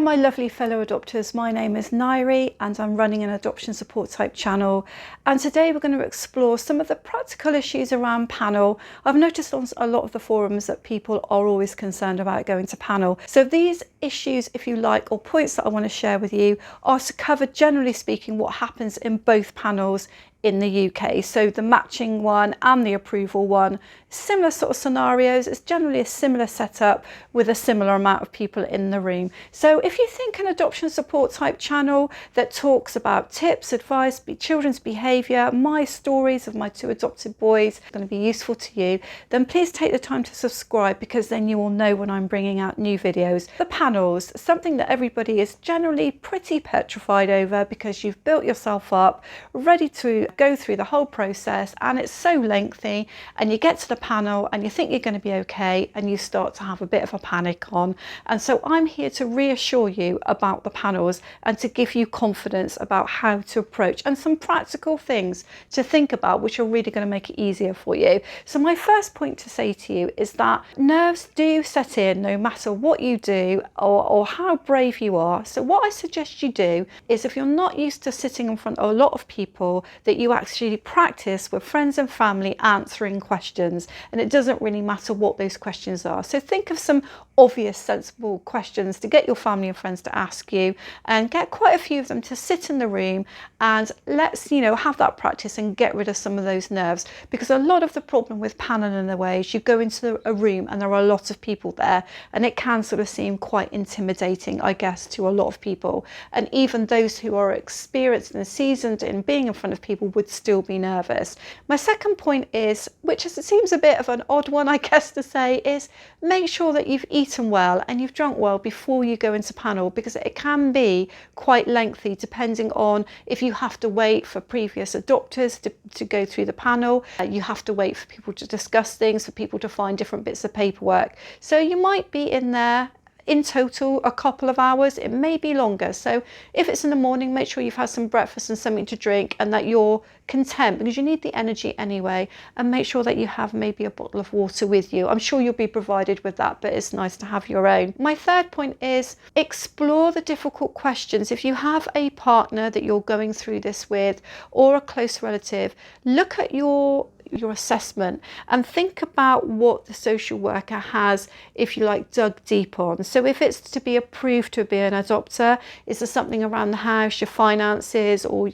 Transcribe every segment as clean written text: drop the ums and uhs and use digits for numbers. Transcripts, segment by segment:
Hello my lovely fellow adopters, my name is Nairi and I'm running an adoption support type channel, and today we're going to explore some of the practical issues around panel. I've noticed on a lot of the forums that people are always concerned about going to panel. So these issues, if you like, or points that I want to share with you are to cover, generally speaking, what happens in both panels in the UK. So the matching one and the approval one, similar sort of scenarios. It's generally a similar setup with a similar amount of people in the room. So if you think an adoption support type channel that talks about tips, advice, children's behaviour, my stories of my 2 adopted boys are going to be useful to you, then please take the time to subscribe, because then you will know when I'm bringing out new videos. The panels, something that everybody is generally pretty petrified over because you've built yourself up ready to go through the whole process, and it's so lengthy, and you get to the panel and you think you're going to be okay and you start to have a bit of a panic on. And so I'm here to reassure you about the panels and to give you confidence about how to approach, and some practical things to think about which are really going to make it easier for you. So my first point to say to you is that nerves do set in no matter what you do or how brave you are. So what I suggest you do is, if you're not used to sitting in front of a lot of people, that you actually practice with friends and family answering questions, and it doesn't really matter what those questions are. So think of some obvious, sensible questions to get your family and friends to ask you, and get quite a few of them to sit in the room, and let's, have that practice and get rid of some of those nerves. Because a lot of the problem with panel in the way is you go into a room and there are a lot of people there, and it can sort of seem quite intimidating, I guess, to a lot of people. And even those who are experienced and seasoned in being in front of people would still be nervous. My second point is, which is, it seems a bit of an odd one, I guess, to say, is make sure that you've eaten well and you've drunk well before you go into panel, because it can be quite lengthy depending on if you have to wait for previous adopters to go through the panel. You have to wait for people to discuss things, for people to find different bits of paperwork. So you might be in there in total a couple of hours. It may be longer. So if it's in the morning, make sure you've had some breakfast and something to drink, and that you're content, because you need the energy anyway. And make sure that you have maybe a bottle of water with you. I'm sure you'll be provided with that, but it's nice to have your own. My third point is explore the difficult questions. If you have a partner that you're going through this with, or a close relative, look at your assessment and think about what the social worker has, if you like, dug deep on. So if it's to be approved to be an adopter, is there something around the house, your finances, or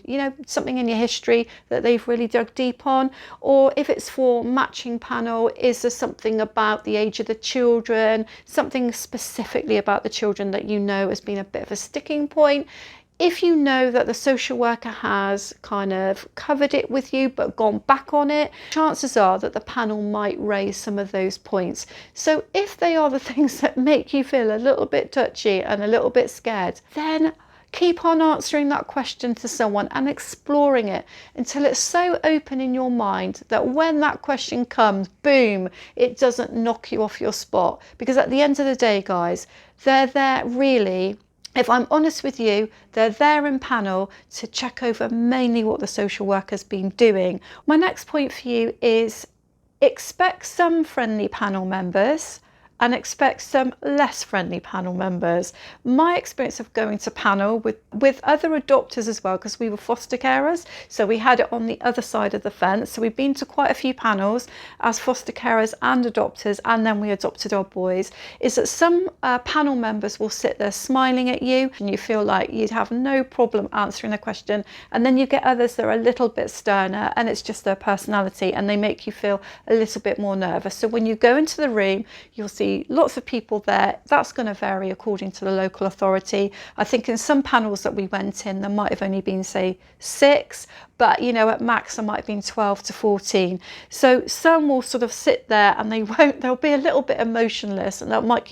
something in your history that they've really dug deep on? Or if it's for matching panel, is there something about the age of the children, something specifically about the children that has been a bit of a sticking point? If you know that the social worker has kind of covered it with you but gone back on it, chances are that the panel might raise some of those points. So if they are the things that make you feel a little bit touchy and a little bit scared, then keep on answering that question to someone and exploring it until it's so open in your mind that when that question comes, boom, it doesn't knock you off your spot. Because at the end of the day, guys, they're there really, if I'm honest with you, they're there in panel to check over mainly what the social worker's been doing. My next point for you is expect some friendly panel members and expect some less friendly panel members. My experience of going to panel with other adopters as well, because we were foster carers, so we had it on the other side of the fence. So we've been to quite a few panels as foster carers and adopters, and then we adopted our boys, is that some panel members will sit there smiling at you and you feel like you'd have no problem answering a question, and then you get others that are a little bit sterner, and it's just their personality and they make you feel a little bit more nervous. So when you go into the room, you'll see lots of people there. That's going to vary according to the local authority. I think in some panels that we went in, there might have only been, say, 6, but at max there might have been 12 to 14. So some will sort of sit there and they'll be a little bit emotionless, and that might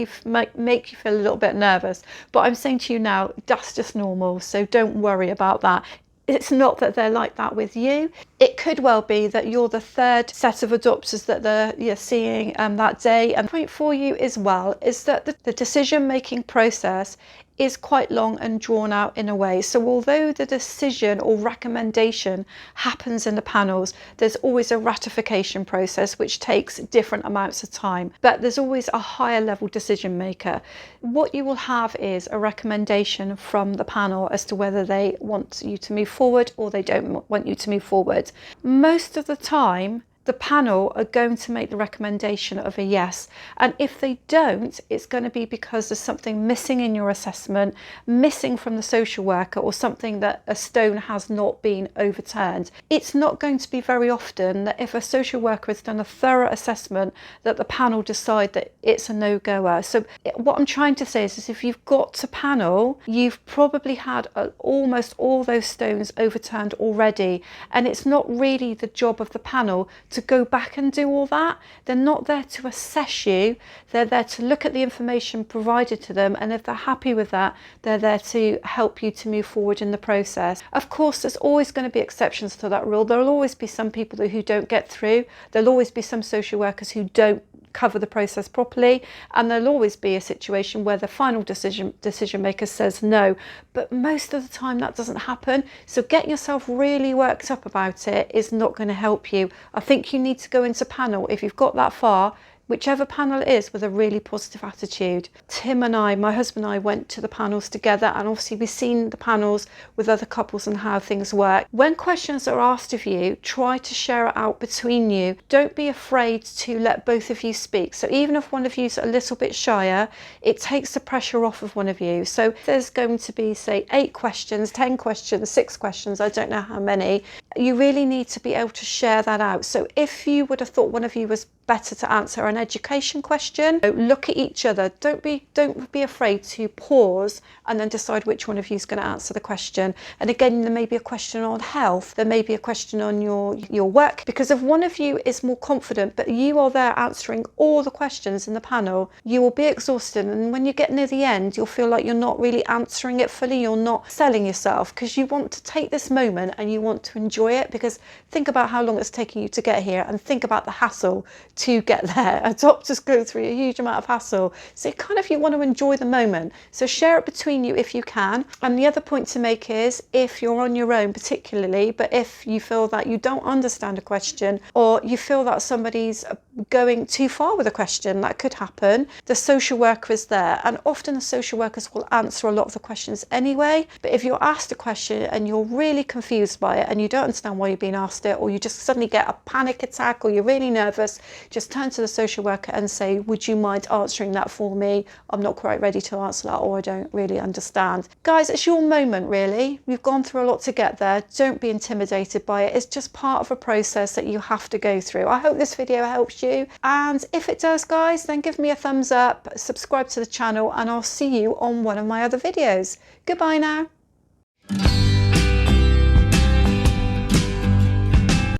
make you feel a little bit nervous. But I'm saying to you now, that's just normal, so don't worry about that. It's not that they're like that with you. It could well be that you're the third set of adopters that you're seeing that day. And point for you as well is that the decision-making process is quite long and drawn out in a way. So although the decision or recommendation happens in the panels, there's always a ratification process which takes different amounts of time, but there's always a higher level decision maker. What you will have is a recommendation from the panel as to whether they want you to move forward or they don't want you to move forward. Most of the time, the panel are going to make the recommendation of a yes, and if they don't, it's going to be because there's something missing in your assessment, missing from the social worker, or something that a stone has not been overturned. It's not going to be very often that if a social worker has done a thorough assessment that the panel decide that it's a no-goer. So what I'm trying to say is if you've got to panel, you've probably had almost all those stones overturned already, and it's not really the job of the panel to go back and do all that. They're not there to assess you, they're there to look at the information provided to them, and if they're happy with that, they're there to help you to move forward in the process. Of course, there's always going to be exceptions to that rule. There'll always be some people who don't get through, there'll always be some social workers who don't cover the process properly, and there'll always be a situation where the final decision maker says no, but most of the time that doesn't happen. So getting yourself really worked up about it is not going to help you. I think you need to go into panel, if you've got that far, whichever panel it is, with a really positive attitude. Tim and I, my husband and I, went to the panels together, and obviously we've seen the panels with other couples and how things work. When questions are asked of you, try to share it out between you. Don't be afraid to let both of you speak. So even if one of you's a little bit shyer, it takes the pressure off of one of you. So if there's going to be, say, 8 questions, 10 questions, 6 questions, I don't know how many, you really need to be able to share that out. So if you would have thought one of you was better to answer an education question, look at each other. Don't be afraid to pause and then decide which one of you is going to answer the question. And again, there may be a question on health, there may be a question on your work, because if one of you is more confident but you are there answering all the questions in the panel, you will be exhausted, and when you get near the end, you'll feel like you're not really answering it fully, you're not selling yourself, because you want to take this moment and you want to enjoy it. Because think about how long it's taking you to get here, and think about the hassle to get there. Adopters go through a huge amount of hassle, so you want to enjoy the moment. So share it between you if you can. And the other point to make is, if you're on your own particularly, but if you feel that you don't understand a question, or you feel that somebody's going too far with a question, that could happen, the social worker is there, and often the social workers will answer a lot of the questions anyway. But if you're asked a question and you're really confused by it and you don't understand why you're being asked it, or you just suddenly get a panic attack, or you're really nervous, just turn to the social worker and say, would you mind answering that for me? I'm not quite ready to answer that, or I don't really understand. Guys, it's your moment really. You've gone through a lot to get there. Don't be intimidated by it. It's just part of a process that you have to go through. I hope this video helps you, and if it does, guys, then give me a thumbs up, subscribe to the channel, and I'll see you on one of my other videos. Goodbye now.